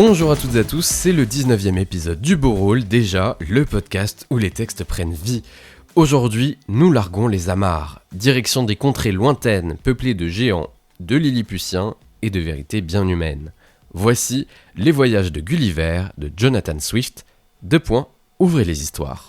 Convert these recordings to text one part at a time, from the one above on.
Bonjour à toutes et à tous, c'est le 19e épisode du Beau Rôle, déjà le podcast où les textes prennent vie. Aujourd'hui, nous larguons les amarres, direction des contrées lointaines peuplées de géants, de Lilliputiens et de vérités bien humaines. Voici Les Voyages de Gulliver de Jonathan Swift. Ouvrez les histoires.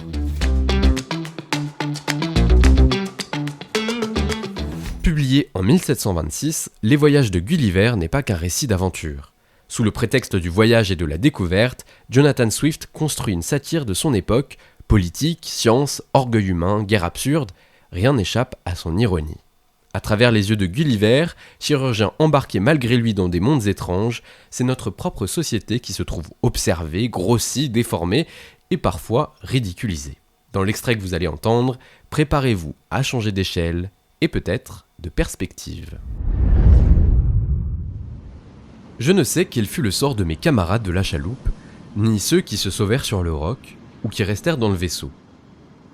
Publié en 1726, Les Voyages de Gulliver n'est pas qu'un récit d'aventure. Sous le prétexte du voyage et de la découverte, Jonathan Swift construit une satire de son époque, politique, science, orgueil humain, guerre absurde, rien n'échappe à son ironie. À travers les yeux de Gulliver, chirurgien embarqué malgré lui dans des mondes étranges, c'est notre propre société qui se trouve observée, grossie, déformée et parfois ridiculisée. Dans l'extrait que vous allez entendre, préparez-vous à changer d'échelle et peut-être de perspective. Je ne sais quel fut le sort de mes camarades de la chaloupe, ni ceux qui se sauvèrent sur le roc, ou qui restèrent dans le vaisseau.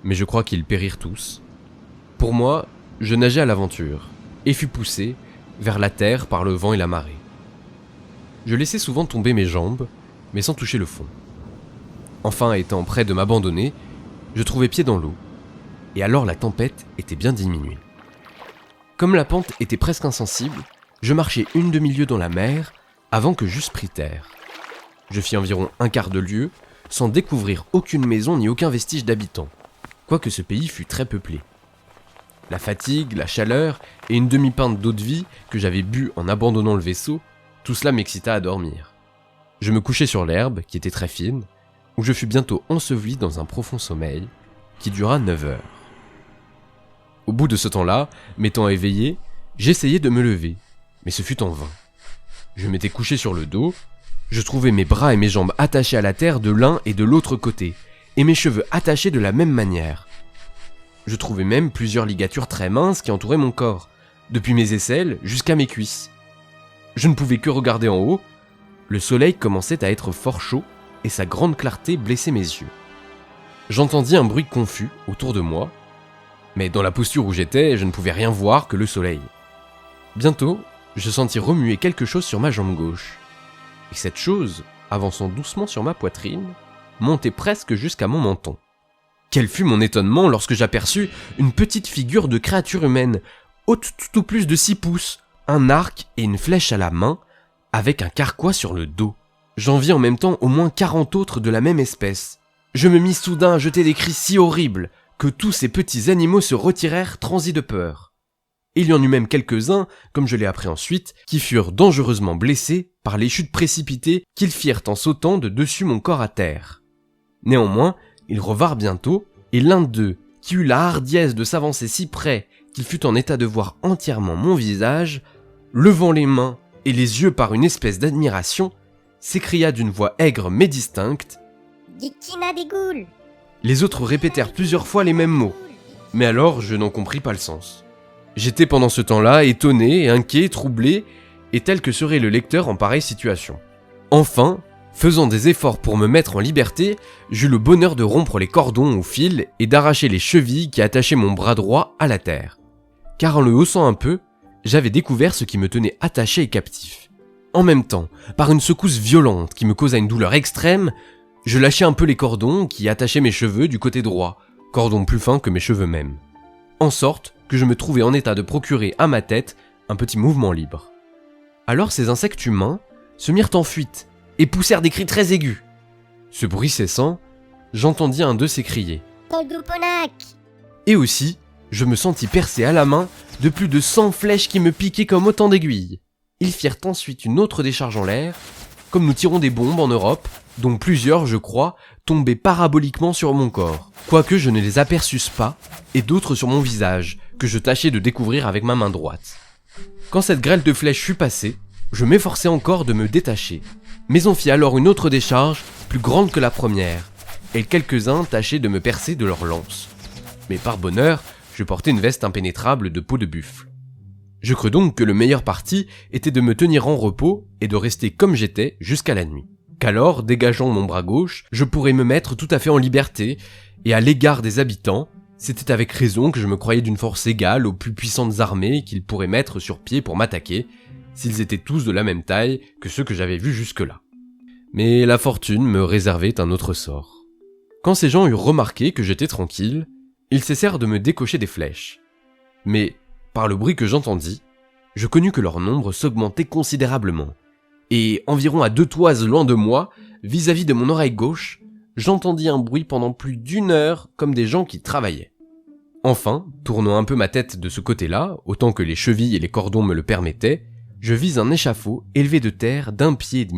Mais je crois qu'ils périrent tous. Pour moi, je nageais à l'aventure, et fus poussé vers la terre par le vent et la marée. Je laissais souvent tomber mes jambes, mais sans toucher le fond. Enfin, étant près de m'abandonner, je trouvais pied dans l'eau, et alors la tempête était bien diminuée. Comme la pente était presque insensible, je marchai une demi-lieue dans la mer, avant que j'eusse pris terre. Je fis environ un quart de lieue, sans découvrir aucune maison ni aucun vestige d'habitants, quoique ce pays fût très peuplé. La fatigue, la chaleur et une demi-pinte d'eau de vie que j'avais bu en abandonnant le vaisseau, tout cela m'excita à dormir. Je me couchai sur l'herbe, qui était très fine, où je fus bientôt enseveli dans un profond sommeil, qui dura 9 heures. Au bout de ce temps-là, m'étant éveillé, j'essayai de me lever, mais ce fut en vain. Je m'étais couché sur le dos, je trouvais mes bras et mes jambes attachés à la terre de l'un et de l'autre côté, et mes cheveux attachés de la même manière. Je trouvais même plusieurs ligatures très minces qui entouraient mon corps, depuis mes aisselles jusqu'à mes cuisses. Je ne pouvais que regarder en haut, le soleil commençait à être fort chaud, et sa grande clarté blessait mes yeux. J'entendis un bruit confus autour de moi, mais dans la posture où j'étais, je ne pouvais rien voir que le soleil. Bientôt, je sentis remuer quelque chose sur ma jambe gauche. Et cette chose, avançant doucement sur ma poitrine, montait presque jusqu'à mon menton. Quel fut mon étonnement lorsque j'aperçus une petite figure de créature humaine, haute tout au plus de 6 pouces, un arc et une flèche à la main, avec un carquois sur le dos. J'en vis en même temps au moins 40 autres de la même espèce. Je me mis soudain à jeter des cris si horribles que tous ces petits animaux se retirèrent transis de peur. Il y en eut même quelques-uns, comme je l'ai appris ensuite, qui furent dangereusement blessés par les chutes précipitées qu'ils firent en sautant de dessus mon corps à terre. Néanmoins, ils revinrent bientôt, et l'un d'eux, qui eut la hardiesse de s'avancer si près qu'il fut en état de voir entièrement mon visage, levant les mains et les yeux par une espèce d'admiration, s'écria d'une voix aigre mais distincte « Dictina des goules !» Les autres répétèrent plusieurs fois les mêmes mots, mais alors je n'en compris pas le sens. J'étais pendant ce temps-là étonné, inquiet, troublé, et tel que serait le lecteur en pareille situation. Enfin, faisant des efforts pour me mettre en liberté, j'eus le bonheur de rompre les cordons au fil et d'arracher les chevilles qui attachaient mon bras droit à la terre. Car en le haussant un peu, j'avais découvert ce qui me tenait attaché et captif. En même temps, par une secousse violente qui me causa une douleur extrême, je lâchai un peu les cordons qui attachaient mes cheveux du côté droit, cordons plus fins que mes cheveux mêmes. En sorte que je me trouvais en état de procurer à ma tête un petit mouvement libre. Alors ces insectes humains se mirent en fuite et poussèrent des cris très aigus. Ce bruit cessant, j'entendis un d'eux s'écrier « Tolduponak !» Et aussi, je me sentis percé à la main de plus de 100 flèches qui me piquaient comme autant d'aiguilles. Ils firent ensuite une autre décharge en l'air, comme nous tirons des bombes en Europe, dont plusieurs, je crois, tombaient paraboliquement sur mon corps, quoique je ne les aperçusse pas, et d'autres sur mon visage, que je tâchais de découvrir avec ma main droite. Quand cette grêle de flèches fut passée, je m'efforçai encore de me détacher, mais on fit alors une autre décharge, plus grande que la première, et quelques-uns tâchaient de me percer de leurs lances. Mais par bonheur, je portais une veste impénétrable de peau de buffle. Je crus donc que le meilleur parti était de me tenir en repos et de rester comme j'étais jusqu'à la nuit. Qu'alors, dégageant mon bras gauche, je pourrais me mettre tout à fait en liberté, et à l'égard des habitants, c'était avec raison que je me croyais d'une force égale aux plus puissantes armées qu'ils pourraient mettre sur pied pour m'attaquer, s'ils étaient tous de la même taille que ceux que j'avais vus jusque-là. Mais la fortune me réservait un autre sort. Quand ces gens eurent remarqué que j'étais tranquille, ils cessèrent de me décocher des flèches. Mais, par le bruit que j'entendis, je connus que leur nombre s'augmentait considérablement, et environ à 2 toises loin de moi, vis-à-vis de mon oreille gauche, j'entendis un bruit pendant plus d'1 heure comme des gens qui travaillaient. Enfin, tournant un peu ma tête de ce côté-là, autant que les chevilles et les cordons me le permettaient, je vis un échafaud élevé de terre d'1,5 pied,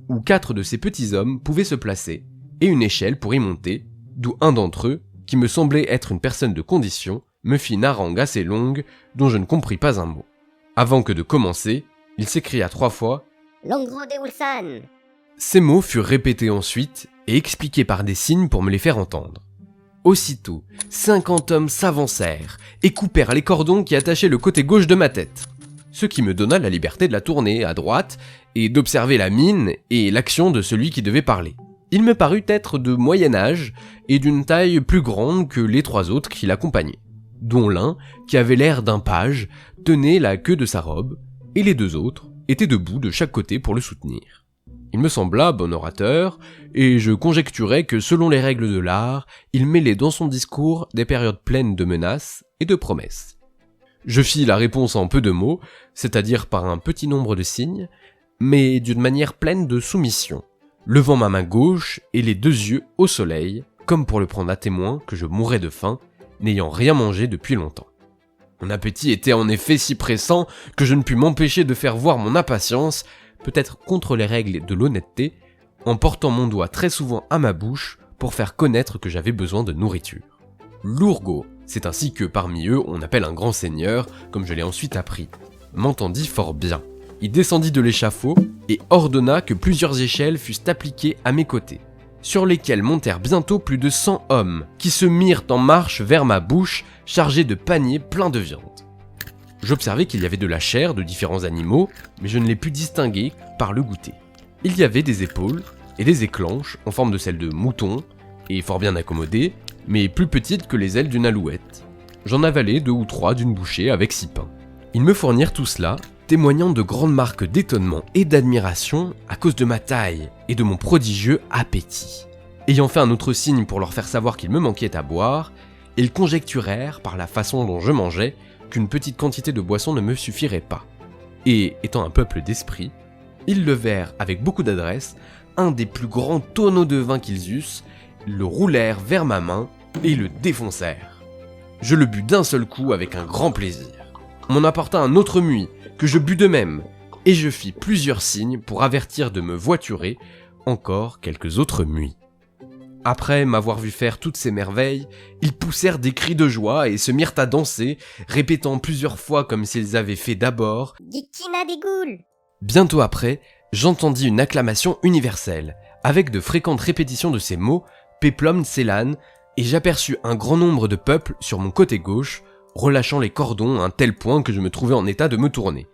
où 4 de ces petits hommes pouvaient se placer, et une échelle pour y monter, d'où un d'entre eux, qui me semblait être une personne de condition, me fit une harangue assez longue dont je ne compris pas un mot. Avant que de commencer, il s'écria 3 fois « Longro de Ulsan !» Ces mots furent répétés ensuite et expliqués par des signes pour me les faire entendre. Aussitôt, 50 hommes s'avancèrent et coupèrent les cordons qui attachaient le côté gauche de ma tête, ce qui me donna la liberté de la tourner à droite et d'observer la mine et l'action de celui qui devait parler. Il me parut être de moyen âge et d'une taille plus grande que les 3 autres qui l'accompagnaient, dont l'un, qui avait l'air d'un page, tenait la queue de sa robe, et les 2 autres étaient debout de chaque côté pour le soutenir. Il me sembla bon orateur, et je conjecturais que selon les règles de l'art, il mêlait dans son discours des périodes pleines de menaces et de promesses. Je fis la réponse en peu de mots, c'est-à-dire par un petit nombre de signes, mais d'une manière pleine de soumission, levant ma main gauche et les 2 yeux au soleil, comme pour le prendre à témoin que je mourais de faim, n'ayant rien mangé depuis longtemps. Mon appétit était en effet si pressant que je ne pus m'empêcher de faire voir mon impatience, peut-être contre les règles de l'honnêteté, en portant mon doigt très souvent à ma bouche pour faire connaître que j'avais besoin de nourriture. L'Ourgo, c'est ainsi que parmi eux on appelle un grand seigneur, comme je l'ai ensuite appris, m'entendit fort bien. Il descendit de l'échafaud et ordonna que plusieurs échelles fussent appliquées à mes côtés, sur lesquelles montèrent bientôt plus de 100 hommes, qui se mirent en marche vers ma bouche, chargés de paniers pleins de viande. J'observai qu'il y avait de la chair de différents animaux, mais je ne les pus distinguer par le goûter. Il y avait des épaules et des éclanches en forme de celles de mouton, et fort bien accommodées, mais plus petites que les ailes d'une alouette. J'en avalai 2 ou 3 d'une bouchée avec 6 pains. Ils me fournirent tout cela, témoignant de grandes marques d'étonnement et d'admiration à cause de ma taille et de mon prodigieux appétit. Ayant fait un autre signe pour leur faire savoir qu'il me manquait à boire, ils conjecturèrent, par la façon dont je mangeais, qu'une petite quantité de boisson ne me suffirait pas. Et, étant un peuple d'esprit, ils levèrent avec beaucoup d'adresse un des plus grands tonneaux de vin qu'ils eussent, le roulèrent vers ma main et le défoncèrent. Je le bus d'un seul coup avec un grand plaisir. On m'en apporta un autre muid, que je bus de même, et je fis plusieurs signes pour avertir de me voiturer encore quelques autres muids. Après m'avoir vu faire toutes ces merveilles, ils poussèrent des cris de joie et se mirent à danser, répétant plusieurs fois comme s'ils avaient fait d'abord « Dikina des goules ». Bientôt après, j'entendis une acclamation universelle, avec de fréquentes répétitions de ces mots « Peplum Tselan », et j'aperçus un grand nombre de peuples sur mon côté gauche, relâchant les cordons à un tel point que je me trouvais en état de me tourner,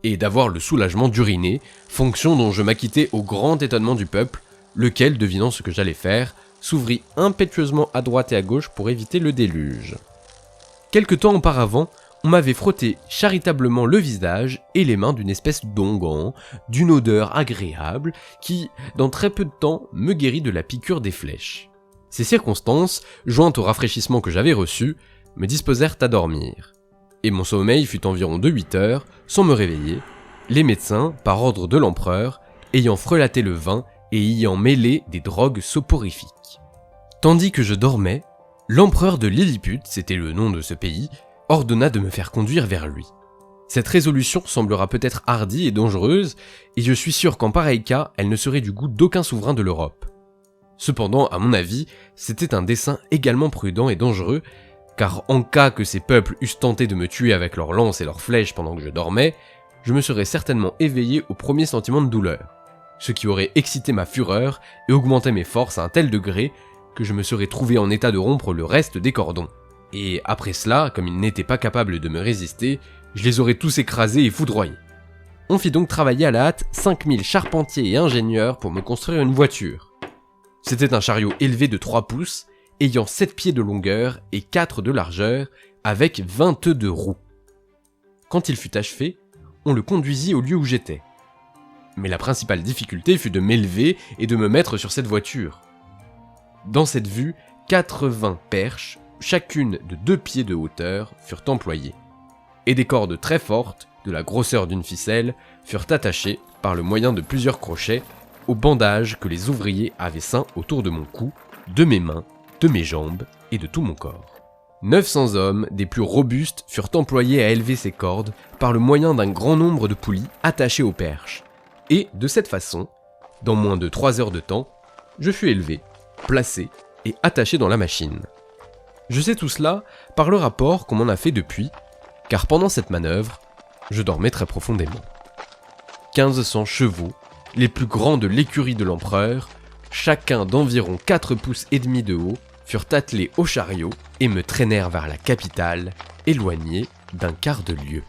et d'avoir le soulagement d'uriner, fonction dont je m'acquittai au grand étonnement du peuple, lequel, devinant ce que j'allais faire, s'ouvrit impétueusement à droite et à gauche pour éviter le déluge. Quelque temps auparavant, on m'avait frotté charitablement le visage et les mains d'une espèce d'onguent, d'une odeur agréable, qui, dans très peu de temps, me guérit de la piqûre des flèches. Ces circonstances, jointes au rafraîchissement que j'avais reçu, me disposèrent à dormir. Et mon sommeil fut environ de 8 heures, sans me réveiller, les médecins, par ordre de l'empereur, ayant frelaté le vin et y ayant mêlé des drogues soporifiques. Tandis que je dormais, l'empereur de Lilliput, c'était le nom de ce pays, ordonna de me faire conduire vers lui. Cette résolution semblera peut-être hardie et dangereuse, et je suis sûr qu'en pareil cas, elle ne serait du goût d'aucun souverain de l'Europe. Cependant, à mon avis, c'était un dessein également prudent et dangereux, car en cas que ces peuples eussent tenté de me tuer avec leurs lances et leurs flèches pendant que je dormais, je me serais certainement éveillé au premier sentiment de douleur, ce qui aurait excité ma fureur et augmenté mes forces à un tel degré que je me serais trouvé en état de rompre le reste des cordons. Et après cela, comme ils n'étaient pas capables de me résister, je les aurais tous écrasés et foudroyés. On fit donc travailler à la hâte 5000 charpentiers et ingénieurs pour me construire une voiture. C'était un chariot élevé de 3 pouces, ayant 7 pieds de longueur et 4 de largeur, avec 22 roues. Quand il fut achevé, on le conduisit au lieu où j'étais. Mais la principale difficulté fut de m'élever et de me mettre sur cette voiture. Dans cette vue, 80 perches, chacune de 2 pieds de hauteur, furent employées. Et des cordes très fortes, de la grosseur d'une ficelle, furent attachées, par le moyen de plusieurs crochets, au bandage que les ouvriers avaient ceint autour de mon cou, de mes mains, de mes jambes et de tout mon corps. 900 hommes, des plus robustes, furent employés à élever ces cordes par le moyen d'un grand nombre de poulies attachées aux perches. Et, de cette façon, dans moins de 3 heures de temps, je fus élevé, placé et attaché dans la machine. Je sais tout cela par le rapport qu'on m'en a fait depuis, car pendant cette manœuvre, je dormais très profondément. 1500 chevaux, les plus grands de l'écurie de l'empereur, chacun d'environ 4 pouces et demi de haut, furent attelés au chariot et me traînèrent vers la capitale, éloignée d'un quart de lieue.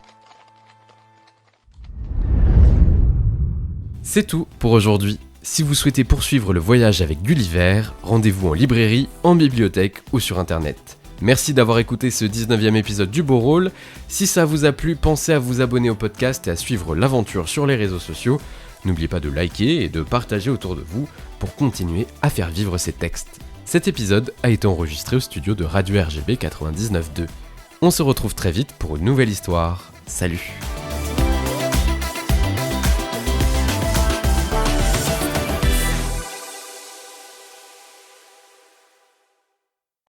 C'est tout pour aujourd'hui. Si vous souhaitez poursuivre le voyage avec Gulliver, rendez-vous en librairie, en bibliothèque ou sur internet. Merci d'avoir écouté ce 19e épisode du Beau Rôle. Si ça vous a plu, pensez à vous abonner au podcast et à suivre l'aventure sur les réseaux sociaux. N'oubliez pas de liker et de partager autour de vous pour continuer à faire vivre ces textes. Cet épisode a été enregistré au studio de Radio RGB 99.2. On se retrouve très vite pour une nouvelle histoire. Salut!